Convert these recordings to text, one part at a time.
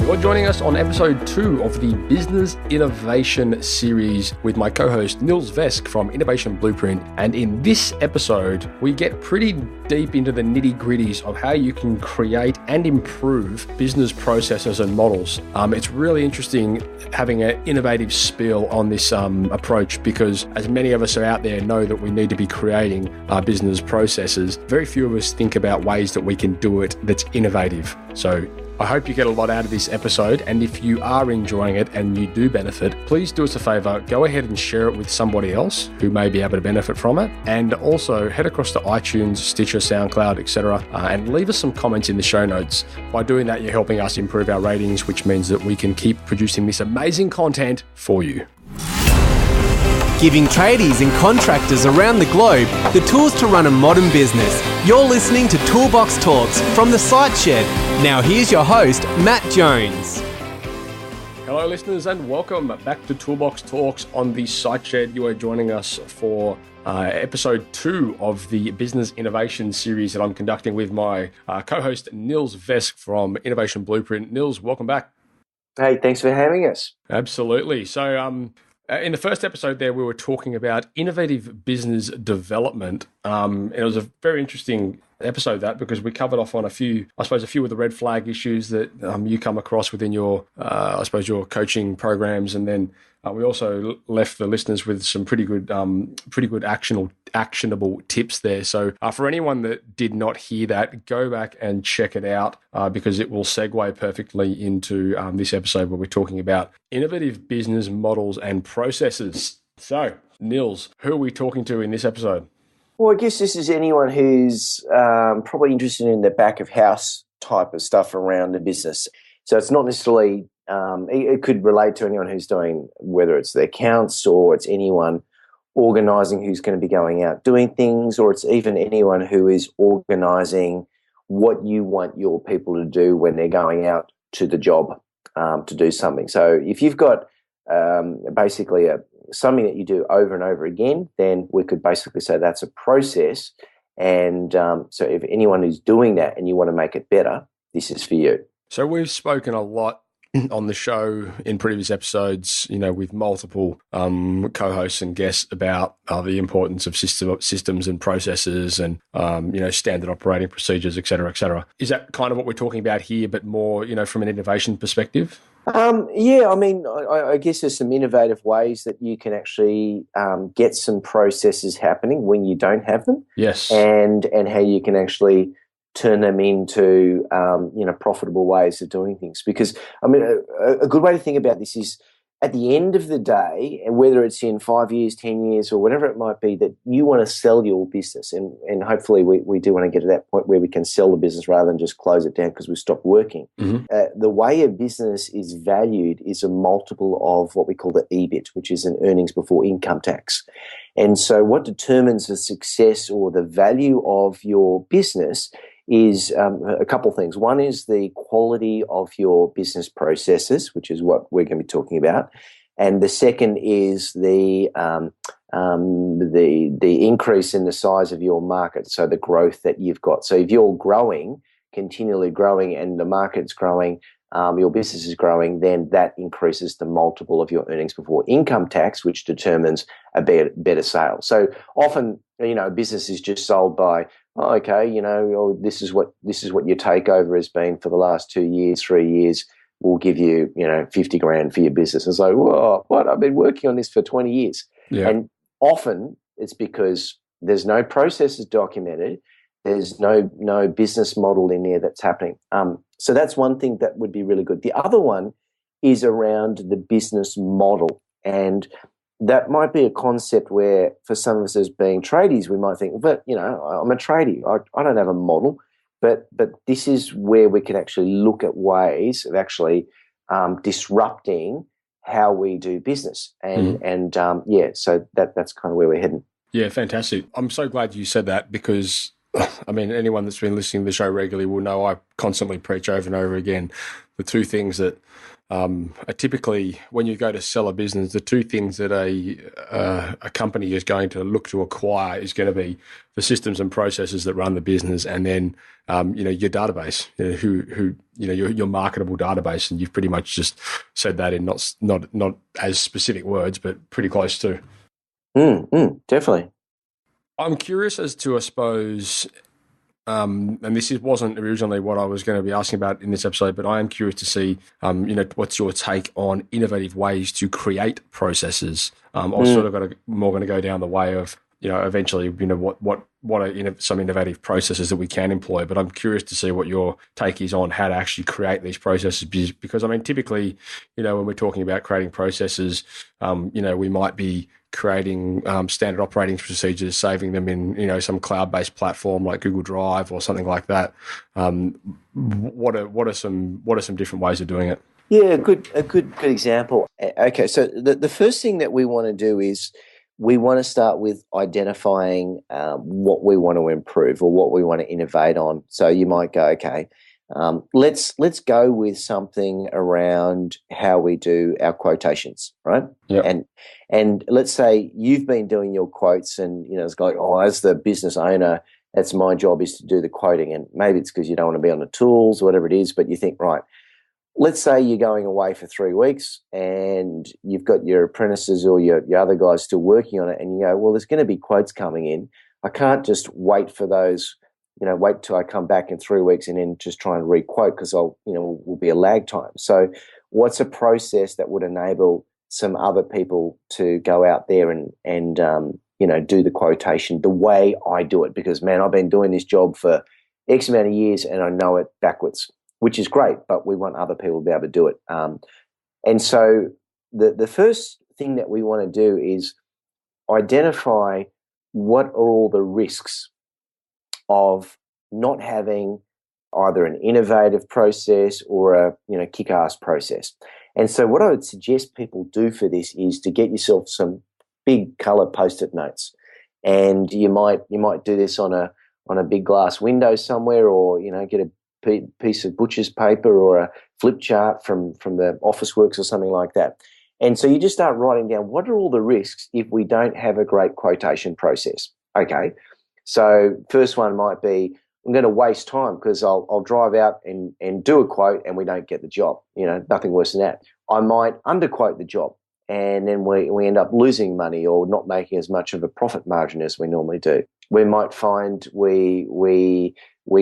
You're joining us on episode 2 of the Business Innovation series with my co-host Nils Vesk from Innovation Blueprint. And in this episode, we get pretty deep into the nitty-gritties of how you can create and improve business processes and models. It's really interesting having an innovative spiel on this approach, because as many of us are out there know that we need to be creating business processes, very few of us think about ways that we can do it that's innovative. So I hope you get a lot out of this episode, and if you are enjoying it and you do benefit, please do us a favor, go ahead and share it with somebody else who may be able to benefit from it, and also head across to iTunes, Stitcher, SoundCloud, etc., and leave us some comments in the show notes. By doing that, you're helping us improve our ratings, which means that we can keep producing this amazing content for you. Giving tradies and contractors around the globe the tools to run a modern business. You're listening to Toolbox Talks from the Site Shed. Now here's your host, Matt Jones. Hello listeners, and welcome back to Toolbox Talks on the Site Shed. You are joining us for episode 2 of the Business Innovation series that I'm conducting with my co-host Nils Vesk from Innovation Blueprint. Nils, welcome back. Hey, thanks for having us. Absolutely. So, in the first episode there, we were talking about innovative business development. And it was a very interesting episode, that, because we covered off on a few of the red flag issues that you come across within your, your coaching programs. And then we also left the listeners with some pretty good actionable tips there. So for anyone that did not hear that, go back and check it out because it will segue perfectly into this episode where we're talking about innovative business models and processes. So, Nils, who are we talking to in this episode? Well, I guess this is anyone who's probably interested in the back of house type of stuff around the business. So it's not necessarily, it could relate to anyone who's doing, whether it's the accounts or it's anyone organising who's going to be going out doing things, or it's even anyone who is organising what you want your people to do when they're going out to the job to do something. So if you've got basically something that you do over and over again, then we could basically say that's a process. And so if anyone who's doing that and you want to make it better, this is for you. So we've spoken a lot on the show in previous episodes, with multiple co-hosts and guests about the importance of systems and processes and, standard operating procedures, et cetera, et cetera. Is that kind of what we're talking about here, but more, from an innovation perspective? Yeah, I mean, I guess there's some innovative ways that you can actually get some processes happening when you don't have them. Yes. And how you can actually turn them into, profitable ways of doing things. Because, I mean, a good way to think about this is at the end of the day, and whether it's in 5 years, 10 years, or whatever it might be, that you want to sell your business. And hopefully we do want to get to that point where we can sell the business rather than just close it down because we've stopped working. Mm-hmm. The way a business is valued is a multiple of what we call the EBIT, which is an earnings before income tax. And so what determines the success or the value of your business is a couple of things. One is the quality of your business processes, which is what we're going to be talking about, and the second is the increase in the size of your market, so the growth that you've got. So if you're growing, continually growing, and the market's growing, your business is growing, then that increases the multiple of your earnings before income tax, which determines a better sale. So often, a business is just sold by, this is what your takeover has been for the last 2 years, 3 years. We'll give you, 50 grand for your business. It's like, whoa, what? I've been working on this for 20 years. Yeah. And often it's because there's no processes documented. There's no business model in there that's happening. So that's one thing that would be really good. The other one is around the business model. And that might be a concept where for some of us as being tradies, we might think, but, I'm a tradie. I don't have a model. But this is where we can actually look at ways of actually disrupting how we do business. And so that's kind of where we're heading. Yeah, fantastic. I'm so glad you said that because, I mean, anyone that's been listening to the show regularly will know I constantly preach over and over again the two things that are typically, when you go to sell a business, the two things that a company is going to look to acquire is going to be the systems and processes that run the business, and then your database, who your marketable database, and you've pretty much just said that in not as specific words, but pretty close to. Definitely. I'm curious as to, I suppose, and this wasn't originally what I was going to be asking about in this episode, but I am curious to see, what's your take on innovative ways to create processes? I've sort of going to go down the way of, eventually, what are some innovative processes that we can employ. But I'm curious to see what your take is on how to actually create these processes, because typically, when we're talking about creating processes, we might be creating standard operating procedures, saving them in some cloud-based platform like Google Drive or something like that. What are some different ways of doing it? Yeah, a good example. Okay, so the first thing that we want to do is we want to start with identifying what we want to improve or what we want to innovate on. So you might go, okay, let's go with something around how we do our quotations, right? Yeah. And let's say you've been doing your quotes, and it's like, as the business owner, that's my job, is to do the quoting. And maybe it's because you don't want to be on the tools, whatever it is, but you think, right, let's say you're going away for 3 weeks and you've got your apprentices or your other guys still working on it, and you go, well, there's going to be quotes coming in. I can't just wait for those, wait till I come back in 3 weeks and then just try and re-quote, because will be a lag time. So what's a process that would enable some other people to go out there and do the quotation the way I do it? Because, man, I've been doing this job for X amount of years and I know it backwards, which is great, but we want other people to be able to do it. And so the first thing that we want to do is identify what are all the risks of not having either an innovative process or a kick-ass process. And so what I would suggest people do for this is to get yourself some big color Post-it notes, and you might do this on a big glass window somewhere, or get a piece of butcher's paper or a flip chart from the Officeworks or something like that. And so you just start writing down, what are all the risks if we don't have a great quotation process? Okay, so first one might be, I'm going to waste time because I'll drive out and do a quote and we don't get the job. Nothing worse than that. I might underquote the job and then we end up losing money or not making as much of a profit margin as we normally do. We might find we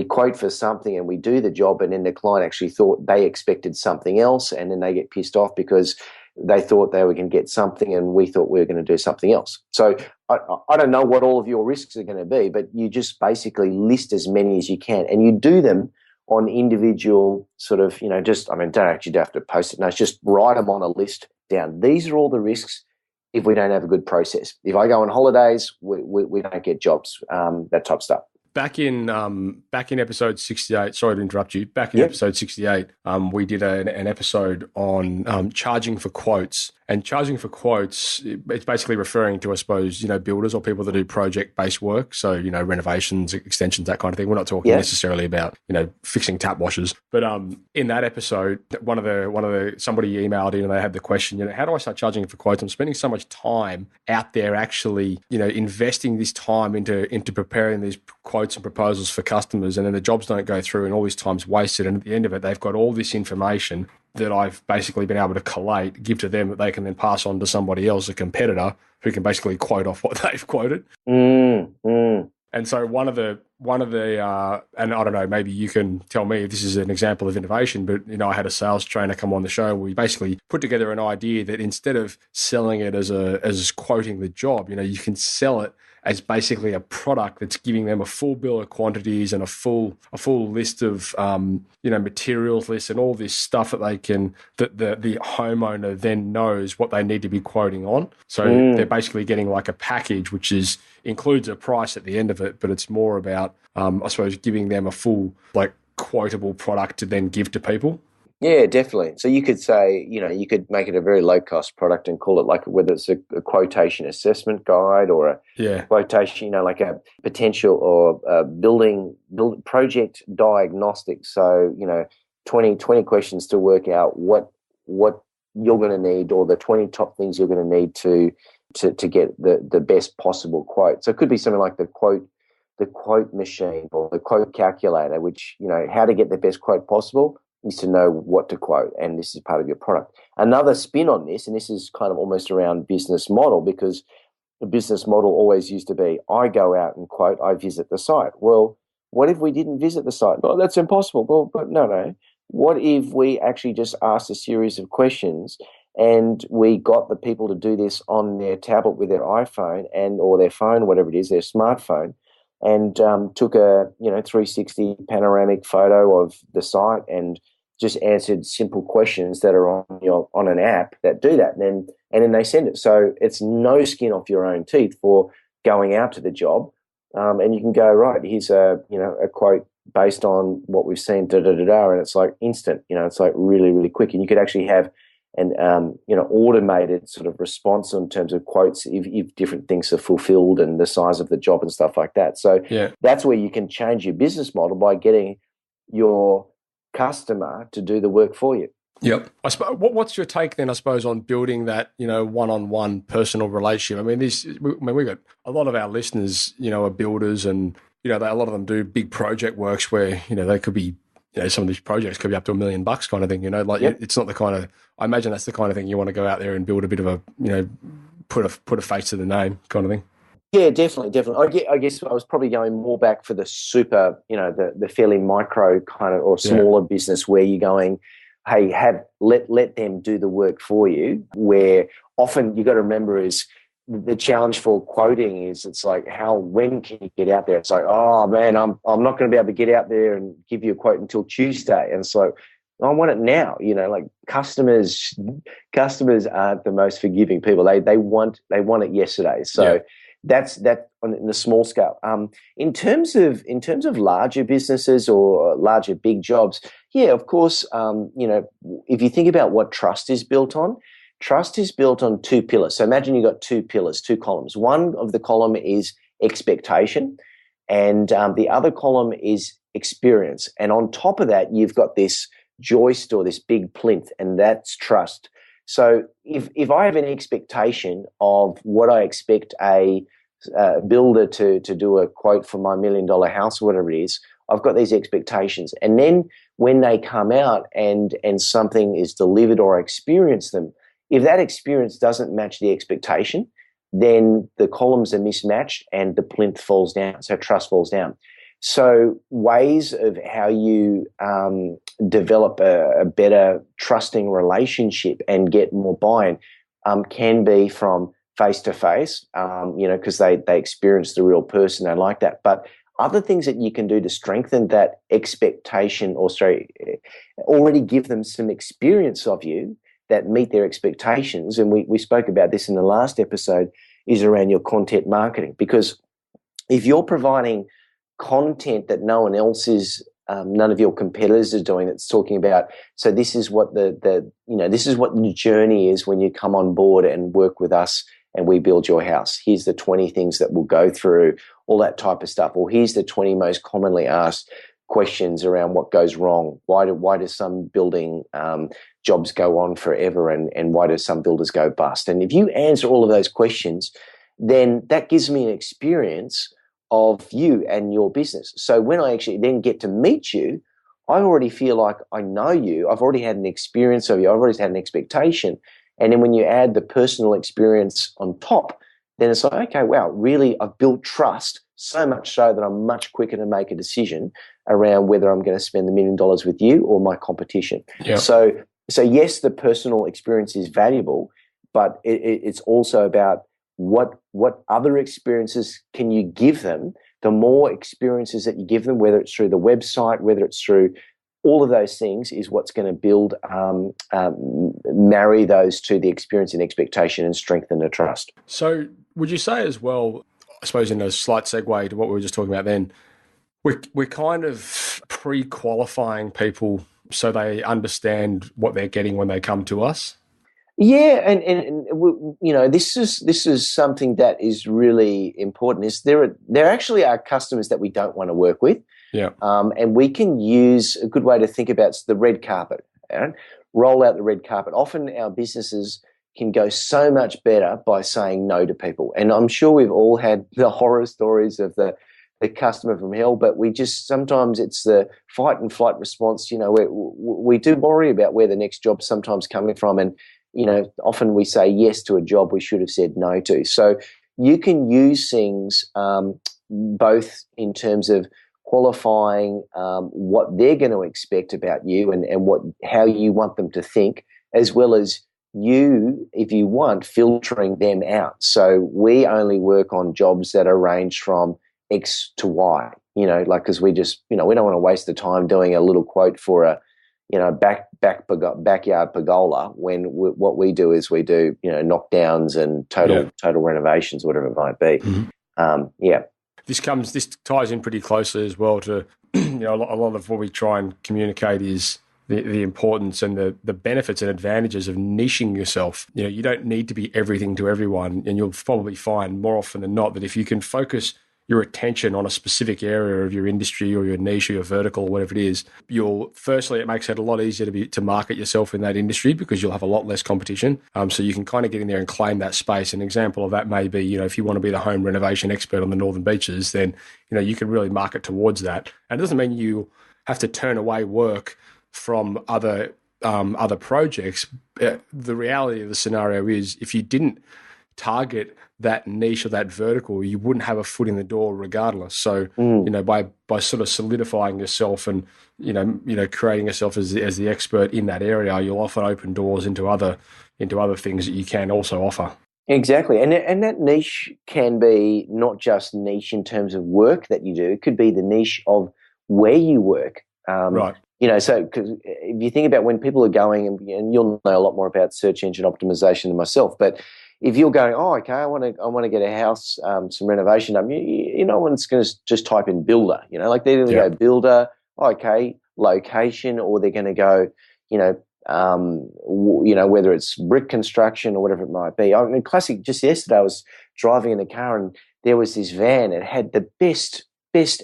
quote for something and we do the job, and then the client actually thought they expected something else, and then they get pissed off because they thought they were going to get something and we thought we were going to do something else. So I don't know what all of your risks are going to be, but you just basically list as many as you can, and you do them on individual sort of, don't actually have to post it notes, just write them on a list down. These are all the risks if we don't have a good process. If I go on holidays, we don't get jobs, that type of stuff. Back in episode 68, sorry to interrupt you, episode 68, we did an episode on charging for quotes. And charging for quotes, it's basically referring to, I suppose, builders or people that do project-based work. So, renovations, extensions, that kind of thing. We're not talking necessarily about, fixing tap washers. But in that episode, somebody emailed in and they had the question, how do I start charging for quotes? I'm spending so much time out there actually, investing this time into preparing these quotes and proposals for customers, and then the jobs don't go through and all this time's wasted. And at the end of it, they've got all this information that I've basically been able to collate, give to them, that they can then pass on to somebody else, a competitor, who can basically quote off what they've quoted. And so one of the, and I don't know, maybe you can tell me if this is an example of innovation, but, I had a sales trainer come on the show. We basically put together an idea that instead of selling it as quoting the job, you can sell it as basically a product that's giving them a full bill of quantities and a full list of materials list and all this stuff that they can, that the homeowner then knows what they need to be quoting on. So they're basically getting like a package which includes a price at the end of it, but it's more about I suppose giving them a full quotable product to then give to people. Yeah, definitely. So you could say, you could make it a very low-cost product and call it whether it's a quotation assessment guide or a quotation, like a potential or a building project diagnostic. So, 20 questions to work out what you're going to need, or the 20 top things you're going to need to get the best possible quote. So it could be something like the quote machine or the quote calculator, which, how to get the best quote possible. is to know what to quote, and this is part of your product. Another spin on this, and this is kind of almost around business model, because the business model always used to be, I go out and quote, I visit the site. Well, what if we didn't visit the site? Well, that's impossible. Well, but no. What if we actually just asked a series of questions and we got the people to do this on their tablet with their iPhone or their phone, whatever it is, their smartphone, and took a 360 panoramic photo of the site and just answered simple questions that are on an app that do that, and then they send it. So it's no skin off your own teeth for going out to the job, and you can go, right, here's a quote based on what we've seen, and it's like instant. It's like really, really quick, and you could actually have an automated sort of response in terms of quotes if different things are fulfilled and the size of the job and stuff like that. So that's where you can change your business model by getting your customer to do the work for you. Yep. What's your take then, I suppose, on building that, one-on-one personal relationship? I mean, we've got a lot of our listeners, are builders, and, a lot of them do big project works where, they could be, some of these projects could be up to $1 million kind of thing, It's not the kind of, I imagine that's the kind of thing you want to go out there and build a bit of a, put a face to the name kind of thing. Yeah, definitely. I guess I was probably going more back for the super, the fairly micro kind of or smaller business where you're going, hey, let them do the work for you. Where often you got to remember is the challenge for quoting is it's like when can you get out there? It's like, oh man, I'm not going to be able to get out there and give you a quote until Tuesday, and so I want it now. Like customers aren't the most forgiving people. They want it yesterday. So. That's that on the small scale. In terms of larger businesses or larger big jobs, of course, if you think about what trust is built on two pillars. So imagine you've got two pillars, two columns. One of the column is expectation, and the other column is experience. And on top of that, you've got this joist or this big plinth, and that's trust. So if I have an expectation of what I expect a builder to do a quote for my $1 million house or whatever it is, I've got these expectations. And then when they come out and something is delivered or I experience them, if that experience doesn't match the expectation, then the columns are mismatched and the plinth falls down. So trust falls down. So ways of how you develop a better trusting relationship and get more buy-in can be from face-to-face, because they experience the real person, they like that. But other things that you can do to strengthen that expectation already give them some experience of you that meet their expectations. And we spoke about this in the last episode, is around your content marketing. Because if you're providing content that no one else is, none of your competitors are doing, that's talking about, so this is what this is what the journey is when you come on board and work with us and we build your house. Here's the 20 things that we'll go through, all that type of stuff. Or here's the 20 most commonly asked questions around what goes wrong. Why do some building jobs go on forever, and why do some builders go bust? And if you answer all of those questions, then that gives me an experience of you and your business. So when I actually then get to meet you, I already feel like I know you. I've already had an experience of you. I've already had an expectation. And then when you add the personal experience on top, then it's like, okay, wow, really, I've built trust so much so that I'm much quicker to make a decision around whether I'm going to spend $1 million with you or my competition. Yeah. So yes, the personal experience is valuable, but it's also about what other experiences can you give them. The more experiences that you give them, whether it's through the website, whether it's through all of those things, is what's going to build, marry those to the experience and expectation and strengthen the trust. So would you say as well, I suppose in a slight segue to what we were just talking about then, we're kind of pre-qualifying people so they understand what they're getting when they come to us? Yeah, and this is something that is really important. Is there actually are customers that we don't want to work with. Yeah. And we can use a good way to think about the red carpet. Aaron. Roll out the red carpet. Often our businesses can go so much better by saying no to people. And I'm sure we've all had the horror stories of the the customer from hell, but we just, sometimes it's the fight and flight response. We do worry about where the next job's sometimes coming from. And, often we say yes to a job we should have said no to. So you can use things both in terms of qualifying what they're going to expect about you and how you want them to think, as well as you, if you want, filtering them out. So we only work on jobs that are ranged from X to Y, because we just, we don't want to waste the time doing a little quote for a, backyard pergola when what we do is we do, knockdowns and total renovations, whatever it might be. Mm-hmm. This ties in pretty closely as well to, a lot of what we try and communicate is the importance and the benefits and advantages of niching yourself. You don't need to be everything to everyone, and you'll probably find more often than not that if you can focus your attention on a specific area of your industry or your niche or your vertical or whatever it is, it makes it a lot easier to market yourself in that industry because you'll have a lot less competition. So you can kind of get in there and claim that space. An example of that may be, if you want to be the home renovation expert on the Northern Beaches, then, you can really market towards that. And it doesn't mean you have to turn away work from other projects. The reality of the scenario is if you didn't target that niche or that vertical, you wouldn't have a foot in the door regardless. So, by sort of solidifying yourself and, creating yourself as the expert in that area, you'll often open doors into other things that you can also offer. Exactly. And that niche can be not just niche in terms of work that you do, it could be the niche of where you work. Right. So because if you think about when people are going, and you'll know a lot more about search engine optimization than myself, but if you're going, okay, I want to get a house, some renovation done, no one's going to just type in builder, they're going to go builder, okay, location, or they're going to go, whether it's brick construction or whatever it might be. Classic, just yesterday I was driving in the car and there was this van. It had the best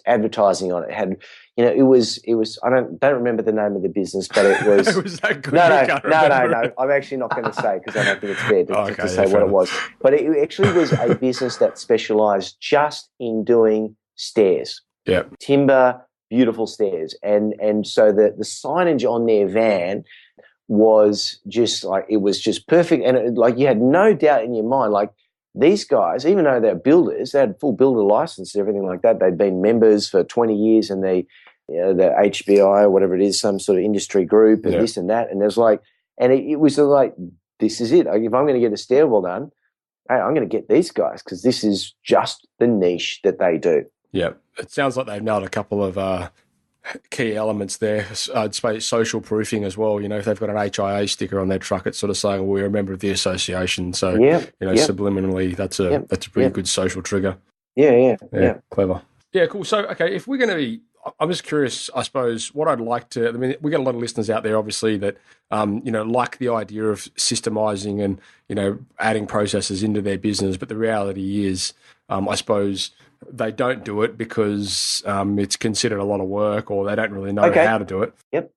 advertising on it. It had, it was. I don't remember the name of the business, but it was. It was that good. No. I'm actually not going to say because I don't think it's fair to say what it was. But it actually was a business that specialised just in doing stairs. Yeah. Timber, beautiful stairs, and so the signage on their van was just perfect, and you had no doubt in your mind, these guys, even though they're builders, they had full builder license and everything like that. They'd been members for 20 years and the HBI or whatever it is, some sort of industry group and this and that. And there's it was this is it. If I'm going to get a stairwell done, hey, I'm going to get these guys because this is just the niche that they do. Yeah. It sounds like they've nailed a couple of key elements there. I'd say social proofing as well. If they've got an HIA sticker on their truck, it's sort of saying, well, we're a member of the association. So, subliminally, that's a pretty good social trigger. Yeah. Clever. Yeah, cool. So, okay, if we're going to be, I'm just curious, I suppose, what I'd like to, we got a lot of listeners out there, obviously, that, like the idea of systemizing and, adding processes into their business. But the reality is, I suppose, they don't do it because it's considered a lot of work or they don't really know how to do it. Yep.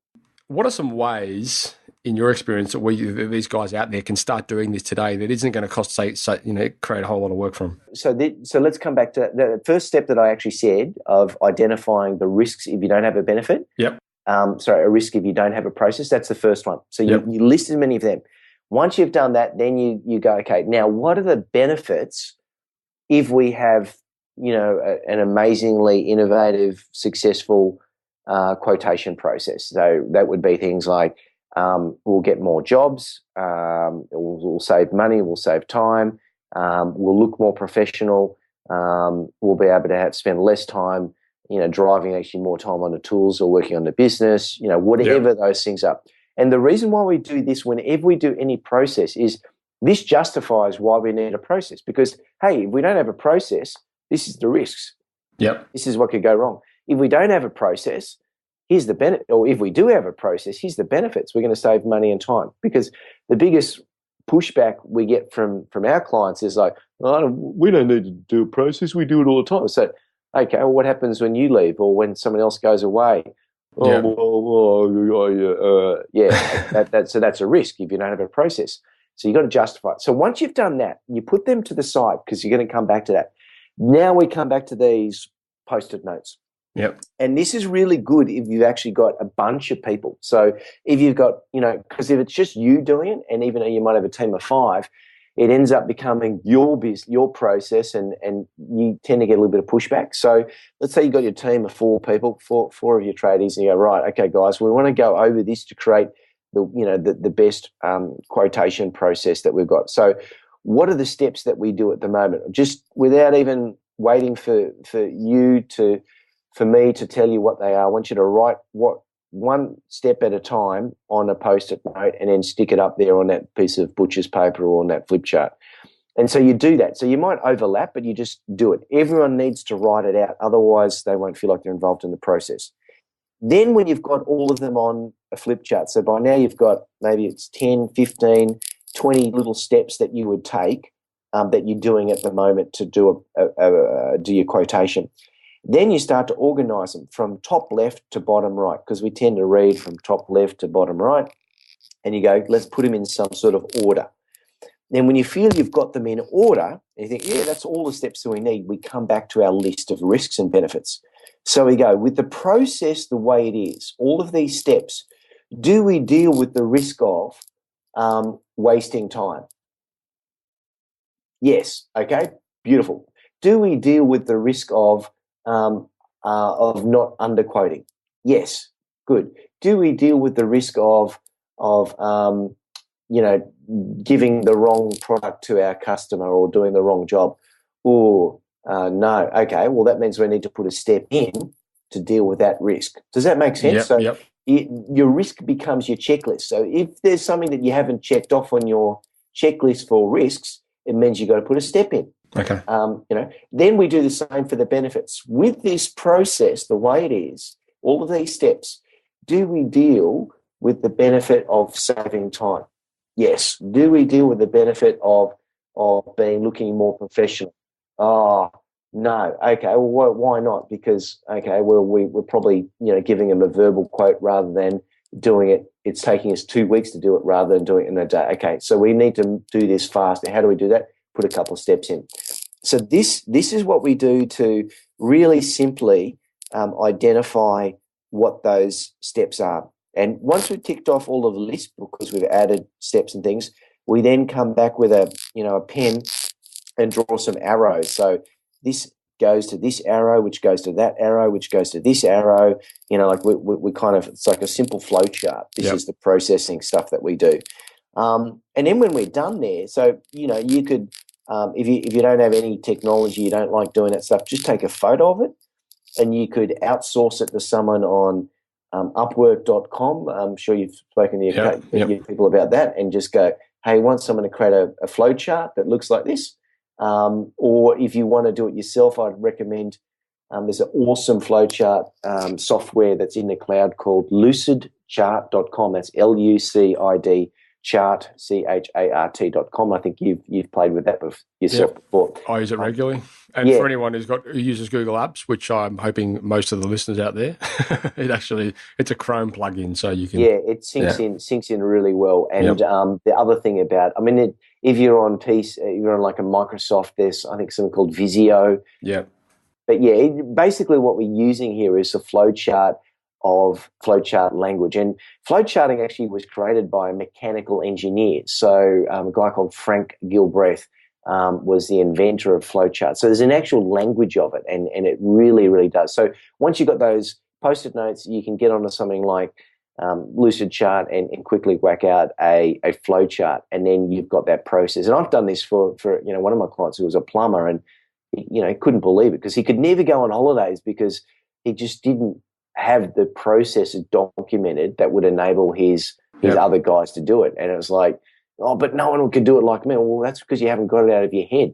What are some ways, in your experience, that these guys out there can start doing this today that isn't going to cost, create a whole lot of work from? So let's come back to the first step that I actually said of identifying the risks if you don't have a benefit. Yep. A risk if you don't have a process. That's the first one. So you list as many of them. Once you've done that, then you go, okay, now what are the benefits if we have an amazingly innovative, successful quotation process? So that would be things like we'll get more jobs, we'll save money, we'll save time, we'll look more professional, we'll be able to spend less time, driving actually more time on the tools or working on the business, whatever those things are. And the reason why we do this whenever we do any process is this justifies why we need a process because, hey, if we don't have a process, this is the risks. Yep. This is what could go wrong. If we don't have a process, here's the benefit. Or if we do have a process, here's the benefits. We're going to save money and time because the biggest pushback we get from our clients is we don't need to do a process. We do it all the time. So, okay, well, what happens when you leave or when someone else goes away? So that's a risk if you don't have a process. So you've got to justify it. So once you've done that, you put them to the side because you're going to come back to that. Now we come back to these Post-it notes. Yep. And this is really good if you've actually got a bunch of people. So if you've got, because if it's just you doing it, and even though you might have a team of 5, it ends up becoming your business, your process, and you tend to get a little bit of pushback. So let's say you've got your team of 4 people, four of your tradies, and you go, right, okay, guys, we want to go over this to create the best quotation process that we've got. So what are the steps that we do at the moment? Just without even waiting for me to tell you what they are, I want you to write one step at a time on a Post-it note and then stick it up there on that piece of butcher's paper or on that flip chart. And so you do that. So you might overlap, but you just do it. Everyone needs to write it out. Otherwise, they won't feel like they're involved in the process. Then when you've got all of them on a flip chart, so by now you've got maybe it's 10, 15, 20 little steps that you would take that you're doing at the moment to do do your quotation. Then you start to organise them from top left to bottom right, because we tend to read from top left to bottom right. And you go, let's put them in some sort of order. Then when you feel you've got them in order, and you think, yeah, that's all the steps that we need, we come back to our list of risks and benefits. So we go, with the process the way it is, all of these steps, do we deal with the risk of wasting time? Yes. Okay. Beautiful. Do we deal with the risk of not underquoting? Yes. Good. Do we deal with the risk of giving the wrong product to our customer or doing the wrong job? No. Okay. Well, that means we need to put a step in to deal with that risk. Does that make sense? Yep. Your risk becomes your checklist. So if there's something that you haven't checked off on your checklist for risks, it means you've got to put a step in. Okay. Then we do the same for the benefits. With this process, the way it is, all of these steps, do we deal with the benefit of saving time? Yes. Do we deal with the benefit of looking more professional? Oh, no. Okay. Well, why not? Because, okay, well, we're probably, giving them a verbal quote rather than doing it. It's taking us 2 weeks to do it rather than doing it in a day. Okay. So we need to do this fast. How do we do that? Put a couple of steps in. So this is what we do to really simply identify what those steps are. And once we've ticked off all of the list, because we've added steps and things, we then come back with a pen and draw some arrows. So this goes to this arrow, which goes to that arrow, which goes to this arrow. We kind of, it's like a simple flow chart. This is the processing stuff that we do. And then when we're done there, so, you could, if you don't have any technology, you don't like doing that stuff, just take a photo of it and you could outsource it to someone on Upwork.com. I'm sure you've spoken to your people about that, and just go, hey, want someone to create a flow chart that looks like this? Or if you want to do it yourself, I'd recommend there's an awesome flowchart software that's in the cloud called lucidchart.com. That's LUCID chart, CHART.com. I think you've played with that yourself before. I use it regularly. And for anyone who uses Google Apps, which I'm hoping most of the listeners out there, it's a Chrome plugin, so you can. Yeah, it sinks in really well. And the other thing about, if you're on you're on like a Microsoft, there's I think something called Visio. Yeah. But basically what we're using here is a flowchart of flowchart language. And flowcharting actually was created by a mechanical engineer. So a guy called Frank Gilbreth was the inventor of flowchart. So there's an actual language of it, and it really, really does. So once you've got those Post-it notes, you can get onto something like Lucid Chart and quickly whack out a flowchart, and then you've got that process. And I've done this for one of my clients who was a plumber, and he couldn't believe it because he could never go on holidays because he just didn't have the processes documented that would enable his other guys to do it. And it was like, oh, but no one can do it like me. Well, that's because you haven't got it out of your head.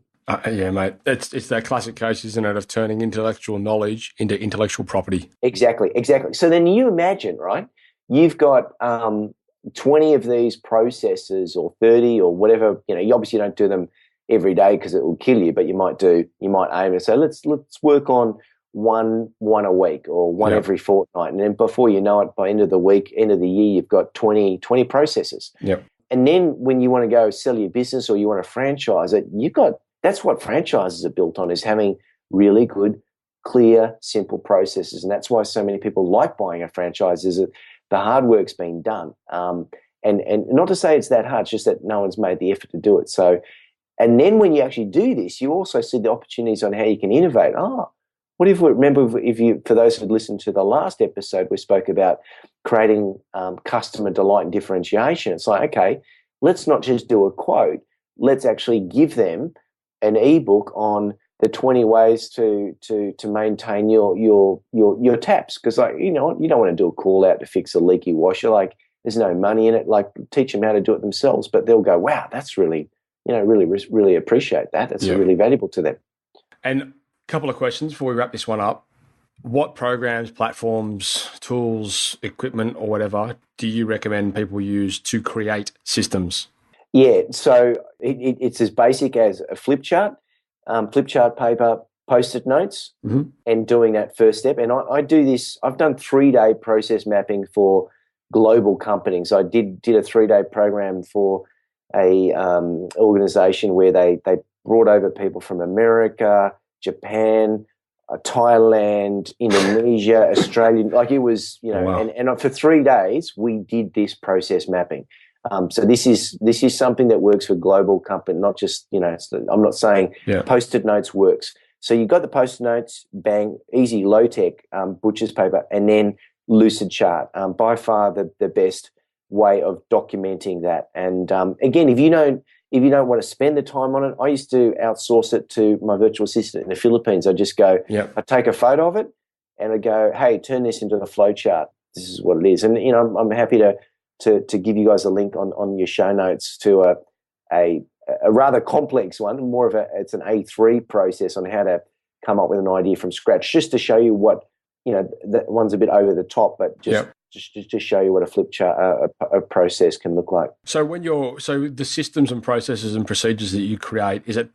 Yeah, mate. It's that classic case, isn't it, of turning intellectual knowledge into intellectual property. Exactly. So then you imagine, right, you've got 20 of these processes or 30 or whatever. You obviously don't do them every day because it will kill you, but you might aim and say, let's work on one a week or one every fortnight. And then before you know it, by end of the week, end of the year, you've got 20 processes. Yep. And then when you want to go sell your business or you want to franchise it, that's what franchises are built on, is having really good clear, simple processes. And that's why so many people like buying a franchise, is that the hard work's been done. And not to say it's that hard, it's just that no one's made the effort to do it. So, and then when you actually do this, you also see the opportunities on how you can innovate. What if we remember, if you, for those who listened to the last episode, we spoke about creating customer delight and differentiation. It's like, okay, let's not just do a quote. Let's actually give them an ebook on the 20 ways to maintain your taps. Because, like, you know, you don't want to do a call out to fix a leaky washer. Like, there's no money in it. Like, teach them how to do it themselves. But they'll go, wow, that's really, you know, really appreciate that. That's really valuable to them. And a couple of questions before we wrap this one up. What programs, platforms, tools, equipment, or whatever do you recommend people use to create systems? Yeah, so it's as basic as a flip chart paper, Post-it notes, and doing that first step. And I do this. I've done 3-day process mapping for global companies. I did a 3-day program for a organization where they brought over people from America, Japan, Thailand, Indonesia, Australia. Like, it was, you know, wow. and for 3 days we did this process mapping. So this is something that works for global company, not just, you know, I'm not saying Post-it notes works. So you got the Post-it notes, bang, easy, low tech, butcher's paper, and then lucid chart. By far the best way of documenting that. And again, if you don't want to spend the time on it, I used to outsource it to my virtual assistant in the Philippines. I just go, I take a photo of it, and I go, hey, turn this into a flow chart. This is what it is. And, you know, I'm happy to give you guys a link on your show notes to a rather complex one, it's an A3 process on how to come up with an idea from scratch, just to show you what, you know, that one's a bit over the top, but just to show you what a flip chart, a process can look like. So so the systems and processes and procedures that you create, is it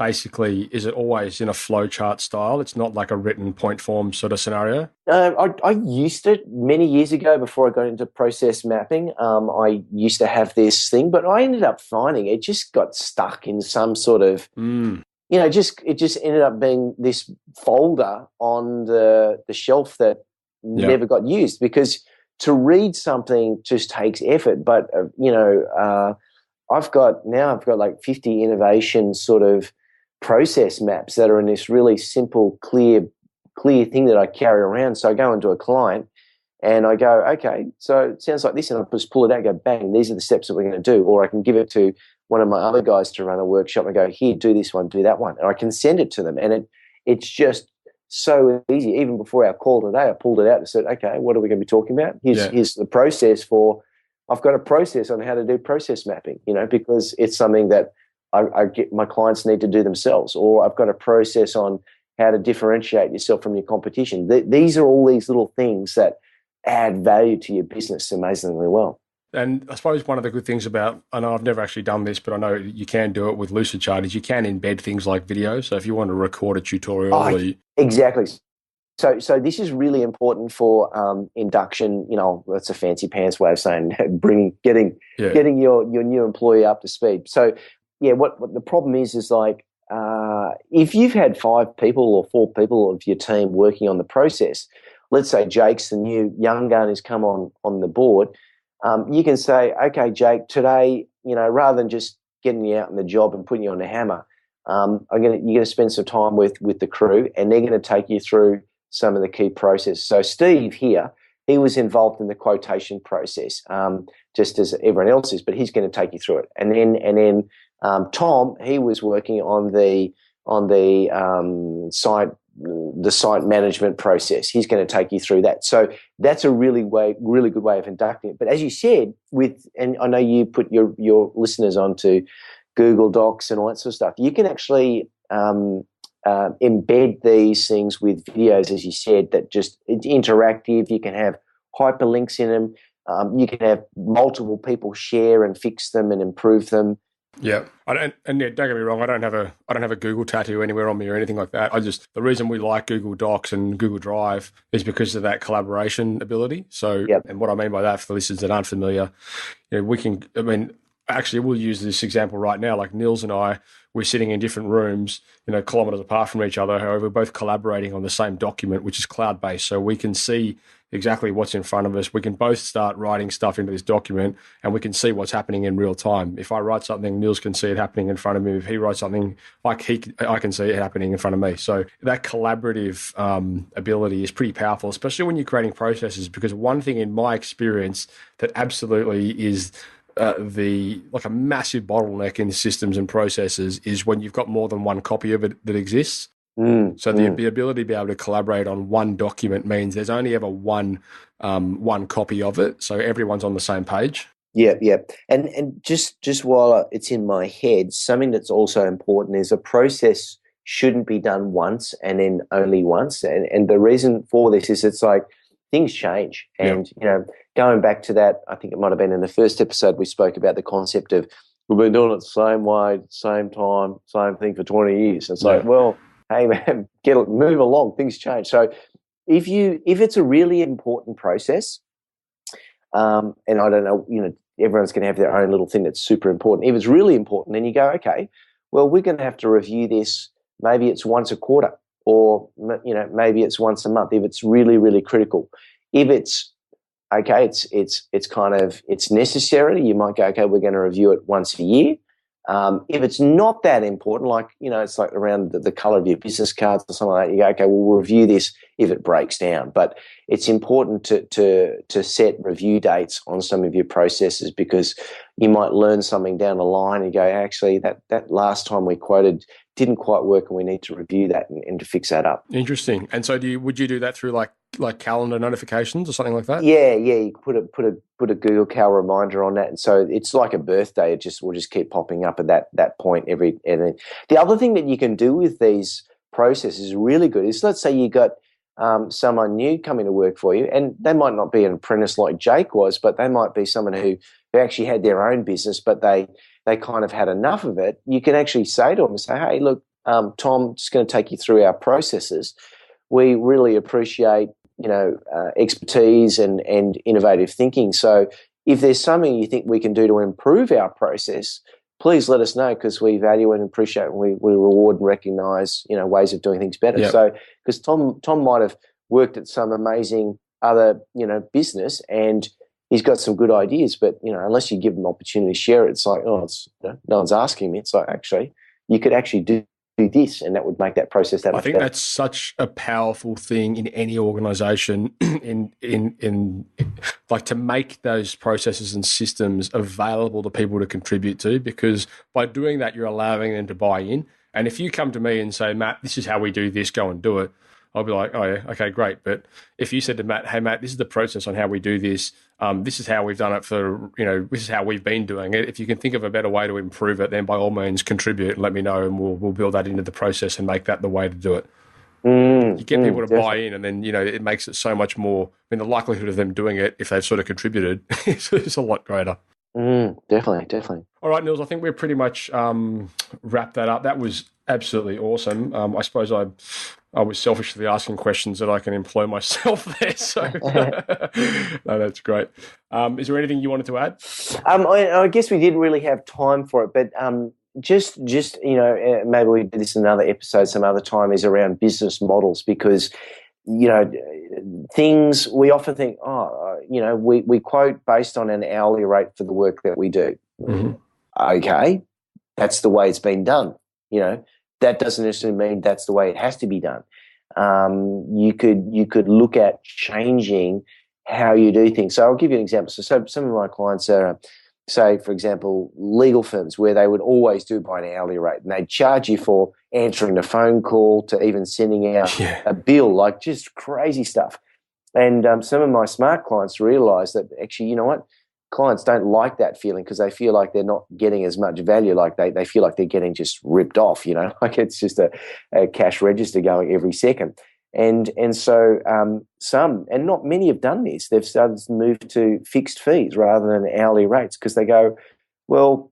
always in a flow chart style? It's not like a written point form sort of scenario? I used to, many years ago before I got into process mapping, I used to have this thing, but I ended up finding it just got stuck in some sort of, you know, it just ended up being this folder on the shelf that never got used, because to read something just takes effort. But, you know, I've got like 50 innovation sort of process maps that are in this really simple, clear thing that I carry around. So I go into a client and I go, okay, so it sounds like this, and I just pull it out and go, bang, these are the steps that we're going to do. Or I can give it to one of my other guys to run a workshop and go, here, do this one, do that one. And I can send it to them. And it's just so easy. Even before our call today, I pulled it out and said, okay, what are we going to be talking about? Here's the process I've got a process on how to do process mapping, you know, because it's something that I get my clients need to do themselves. Or I've got a process on how to differentiate yourself from your competition. These are all these little things that add value to your business amazingly well. And I suppose one of the good things about, I know I've never actually done this, but I know you can do it with Lucidchart, is you can embed things like video. So if you want to record a tutorial. Exactly. So this is really important for induction. You know, that's a fancy pants way of saying getting your new employee up to speed. So yeah, what the problem is like, if you've had 5 people or 4 people of your team working on the process, let's say Jake's the new young gun has come on the board, you can say, okay, Jake, today, you know, rather than just getting you out on the job and putting you on the hammer, you're going to spend some time with the crew, and they're going to take you through some of the key processes. So Steve here, he was involved in the quotation process, just as everyone else is, but he's going to take you through it. And then Tom, he was working on the site management process. He's going to take you through that. So that's a really good way of inducting it. But as you said, and I know you put your listeners onto Google Docs and all that sort of stuff, you can actually embed these things with videos, as you said, that just it's interactive. You can have hyperlinks in them. You can have multiple people share and fix them and improve them. Yeah, don't get me wrong. I don't have a Google tattoo anywhere on me or anything like that. The reason we like Google Docs and Google Drive is because of that collaboration ability. So, and what I mean by that, for the listeners that aren't familiar, you know, actually, we'll use this example right now. Like Nils and I, we're sitting in different rooms, kilometers apart from each other. However, we're both collaborating on the same document, which is cloud-based. So we can see exactly what's in front of us. We can both start writing stuff into this document, and we can see what's happening in real time. If I write something, Nils can see it happening in front of me. If he writes something, I can see it happening in front of me. So that collaborative ability is pretty powerful, especially when you're creating processes, because one thing in my experience that absolutely is a massive bottleneck in systems and processes is when you've got more than one copy of it that exists. So the ability to be able to collaborate on one document means there's only ever one copy of it, so everyone's on the same page. Yeah. And just while it's in my head, something that's also important is a process shouldn't be done once and then only once. And the reason for this is it's like things change. And, going back to that, I think it might have been in the first episode we spoke about the concept of we've been doing it the same way, same time, same thing for 20 years. It's like, well, hey man, move along. Things change. So if it's a really important process, and I don't know, everyone's going to have their own little thing that's super important. If it's really important, then you go, okay, well, we're going to have to review this. Maybe it's once a quarter, or maybe it's once a month. If it's really, really critical, if it's okay, it's necessary. You might go, okay, we're going to review it once a year. If it's not that important, like, it's like around the color of your business cards or something like that, you go, okay, we'll review this if it breaks down. But it's important to set review dates on some of your processes, because you might learn something down the line and you go, actually, that last time we quoted didn't quite work and we need to review that and to fix that up. Interesting. And so would you do that through like calendar notifications or something like that? Yeah. You put a Google Cal reminder on that, and so it's like a birthday. Will just keep popping up at that point every. And then the other thing that you can do with these processes is really good. Is, let's say you got someone new coming to work for you, and they might not be an apprentice like Jake was, but they might be someone who actually had their own business, but they kind of had enough of it. You can actually say to them, hey, look, Tom, just going to take you through our processes. We really appreciate expertise and innovative thinking. So if there's something you think we can do to improve our process, please let us know, because we value and appreciate, and we reward and recognize ways of doing things better. Yep. So because Tom might have worked at some amazing other business, and he's got some good ideas, but unless you give him opportunity to share it, it's like, no one's asking me. It's like, actually, you could actually do this, and that would make that process that much better. I think that's such a powerful thing in any organization, in like to make those processes and systems available to people to contribute to, because by doing that, you're allowing them to buy in. And if you come to me and say, Matt, this is how we do this, go and do it, I'll be like, oh yeah, okay, great. But if you said to Matt, hey Matt, this is the process on how we do this. This is how we've done it for, this is how we've been doing it. If you can think of a better way to improve it, then by all means contribute and let me know, and we'll build that into the process and make that the way to do it. You get people to buy in, and then, it makes it so much more. I mean, the likelihood of them doing it, if they've sort of contributed, is a lot greater. Definitely. All right, Nils, I think we're pretty much wrapped that up. That was absolutely awesome. I suppose I was selfishly asking questions that I can employ myself there. So no, that's great. Is there anything you wanted to add? I guess we didn't really have time for it, but just maybe we do this in another episode some other time, is around business models, because things we often think, we quote based on an hourly rate for the work that we do. Mm-hmm. Okay, that's the way it's been done. That doesn't necessarily mean that's the way it has to be done. You could look at changing how you do things. So I'll give you an example. So some of my clients are, say, for example, legal firms, where they would always do by an hourly rate, and they'd charge you for answering the phone call to even sending out a bill, like just crazy stuff. And some of my smart clients realize that actually, you know what? Clients don't like that feeling, because they feel like they're not getting as much value. Like they feel like they're getting just ripped off, like it's just a cash register going every second. And so some, and not many, have done this. They've started to move to fixed fees rather than hourly rates, because they go, well,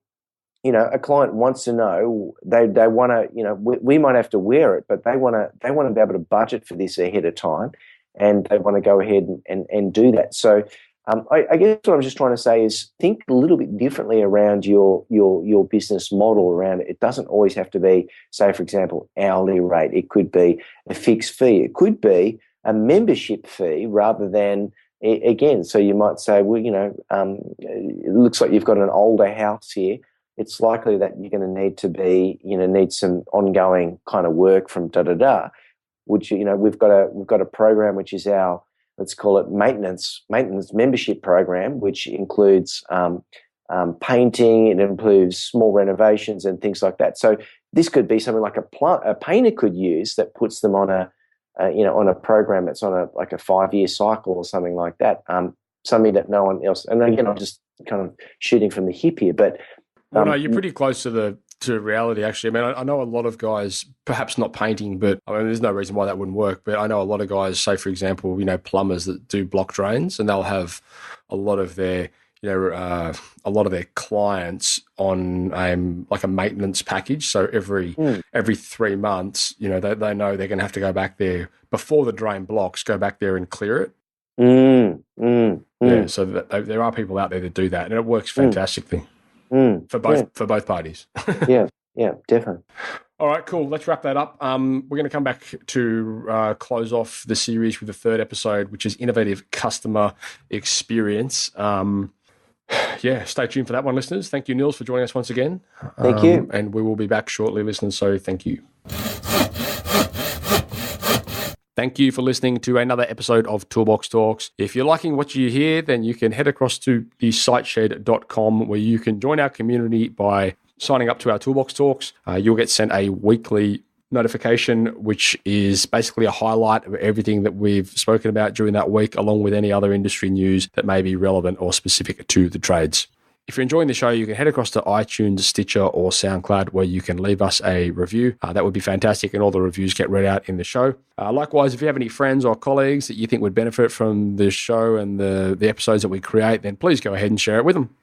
a client wants to know, they want to, we might have to wear it, but they want to be able to budget for this ahead of time, and they want to go ahead and do that. So I guess what I'm just trying to say is think a little bit differently around your business model around it. It doesn't always have to be, say, for example, hourly rate. It could be a fixed fee. It could be a membership fee rather than, again, so you might say, well, it looks like you've got an older house here. It's likely that you're going to need some ongoing kind of work from da-da-da, which, we've got a program which is our, let's call it maintenance membership program, which includes painting, it includes small renovations and things like that. So this could be something like a painter could use that puts them on on a program that's on a 5-year cycle or something like that. Something that no one else. And again, I'm just kind of shooting from the hip here, but no, you're pretty close to reality, actually. I mean, I know a lot of guys, perhaps not painting, but I mean, there's no reason why that wouldn't work. But I know a lot of guys, say, for example, plumbers that do block drains, and they'll have a lot of their, clients on a maintenance package. So every 3 months, they know they're going to have to go back there before the drain blocks, go back there and clear it. Yeah, so there are people out there that do that, and it works fantastically. For both parties. yeah, definitely. All right, cool. Let's wrap that up. We're going to come back to close off the series with the third episode, which is Innovative Customer Experience. Stay tuned for that one, listeners. Thank you, Nils, for joining us once again. Thank you. And we will be back shortly, listeners, so thank you. Thank you for listening to another episode of Toolbox Talks. If you're liking what you hear, then you can head across to thesiteshed.com where you can join our community by signing up to our Toolbox Talks. You'll get sent a weekly notification, which is basically a highlight of everything that we've spoken about during that week, along with any other industry news that may be relevant or specific to the trades. If you're enjoying the show, you can head across to iTunes, Stitcher, or SoundCloud, where you can leave us a review. That would be fantastic, and all the reviews get read out in the show. Likewise, if you have any friends or colleagues that you think would benefit from the show and the episodes that we create, then please go ahead and share it with them.